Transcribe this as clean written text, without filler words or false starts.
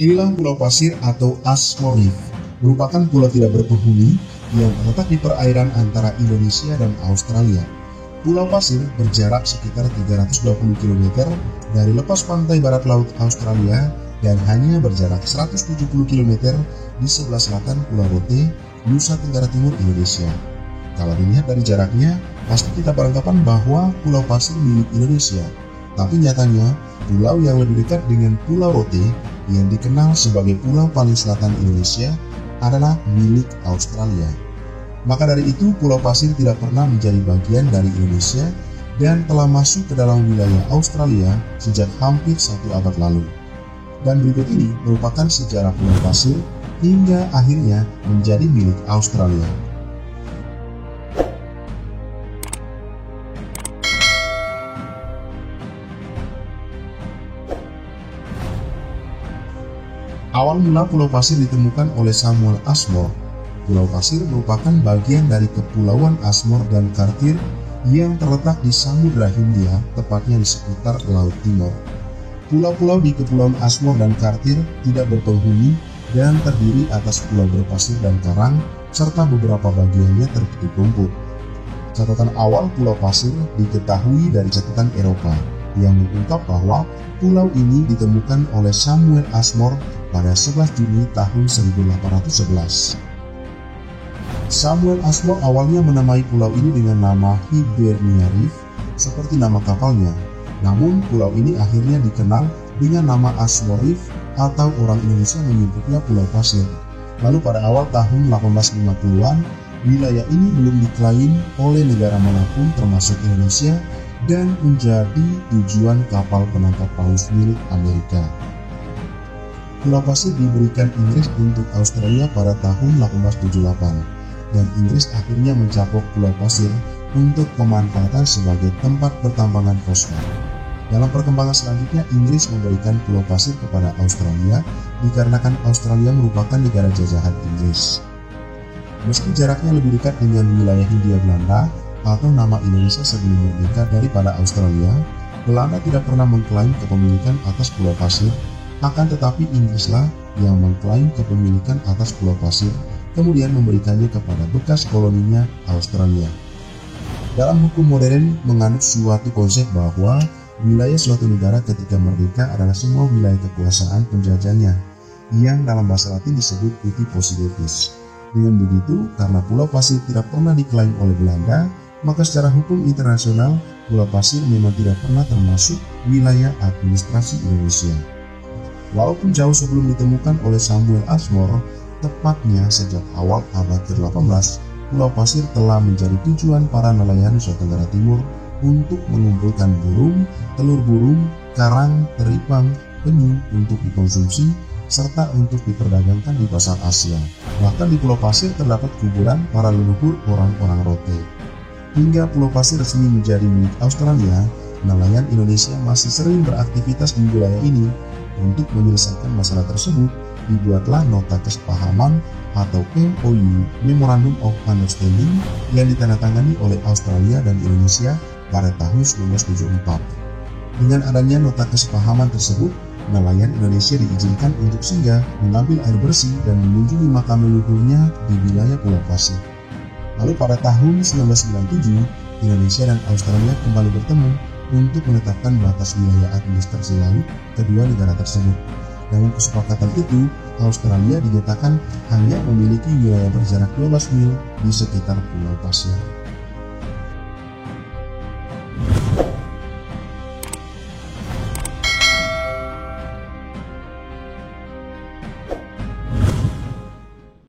Inilah Pulau Pasir atau Ashmore Reef, merupakan pulau tidak berpenghuni yang terletak di perairan antara Indonesia dan Australia. Pulau Pasir berjarak sekitar 320 km dari lepas pantai barat laut Australia dan hanya berjarak 170 km di sebelah selatan Pulau Rote, Nusa Tenggara Timur, Indonesia. Kalau dilihat dari jaraknya, pasti kita beranggapan bahwa Pulau Pasir milik Indonesia. Tapi nyatanya, pulau yang lebih dekat dengan Pulau Rote yang dikenal sebagai pulau paling selatan Indonesia adalah milik Australia. Maka dari itu, Pulau Pasir tidak pernah menjadi bagian dari Indonesia dan telah masuk ke dalam wilayah Australia sejak hampir 1 abad lalu. Dan berikut ini merupakan sejarah Pulau Pasir hingga akhirnya menjadi milik Australia. Awal mula Pulau Pasir ditemukan oleh Samuel Ashmore. Pulau Pasir merupakan bagian dari Kepulauan Ashmore dan Kartir yang terletak di Samudra Hindia, tepatnya di sekitar Laut Timur. Pulau-pulau di Kepulauan Ashmore dan Kartir tidak berpenghuni dan terdiri atas pulau berpasir dan karang, serta beberapa bagiannya tertutup rumput. Catatan awal Pulau Pasir diketahui dari catatan Eropa yang mengungkap bahwa pulau ini ditemukan oleh Samuel Ashmore pada 11 Juni tahun 1811. Samuel Ashmore awalnya menamai pulau ini dengan nama Hibernia Reef seperti nama kapalnya. Namun pulau ini akhirnya dikenal dengan nama Ashmore Reef atau orang Indonesia menyebutnya Pulau Pasir. Lalu pada awal tahun 1850-an, wilayah ini belum diklaim oleh negara manapun termasuk Indonesia dan menjadi tujuan kapal penangkap paus milik Amerika. Pulau Pasir diberikan Inggris untuk Australia pada tahun 1878 dan Inggris akhirnya mencapok Pulau Pasir untuk pemanfaatan sebagai tempat pertambangan fosfor. Dalam perkembangan selanjutnya, Inggris memberikan Pulau Pasir kepada Australia dikarenakan Australia merupakan negara jajahan Inggris. Meski jaraknya lebih dekat dengan wilayah Hindia Belanda atau nama Indonesia sebelum merdeka daripada Australia, Belanda tidak pernah mengklaim kepemilikan atas Pulau Pasir. Akan tetapi Inggrislah yang mengklaim kepemilikan atas Pulau Pasir, kemudian memberikannya kepada bekas koloninya Australia. Dalam hukum modern menganut suatu konsep bahwa wilayah suatu negara ketika merdeka adalah semua wilayah kekuasaan penjajahnya, yang dalam bahasa Latin disebut uti possidetis. Dengan begitu, karena Pulau Pasir tidak pernah diklaim oleh Belanda, maka secara hukum internasional Pulau Pasir memang tidak pernah termasuk wilayah administrasi Indonesia. Walaupun jauh sebelum ditemukan oleh Samuel Ashmore, tepatnya sejak awal abad ke-18, Pulau Pasir telah menjadi tujuan para nelayan Nusa Tenggara Timur untuk mengumpulkan burung, telur burung, karang, teripang, penyu untuk dikonsumsi, serta untuk diperdagangkan di pasar Asia. Bahkan di Pulau Pasir terdapat kuburan para leluhur orang-orang Rote. Hingga Pulau Pasir resmi menjadi milik Australia, nelayan Indonesia masih sering beraktivitas di wilayah ini. Untuk menyelesaikan masalah tersebut, dibuatlah nota kesepahaman atau MOU (Memorandum of Understanding) yang ditandatangani oleh Australia dan Indonesia pada tahun 1974. Dengan adanya nota kesepahaman tersebut, nelayan Indonesia diizinkan untuk singgah, mengambil air bersih, dan mengunjungi makam leluhurnya di wilayah Pulau Pasir. Lalu pada tahun 1997, Indonesia dan Australia kembali bertemu untuk menetapkan batas wilayah administrasi laut kedua negara tersebut. Dalam kesepakatan itu, Australia dinyatakan hanya memiliki wilayah berjarak 12 mil di sekitar Pulau Pasir.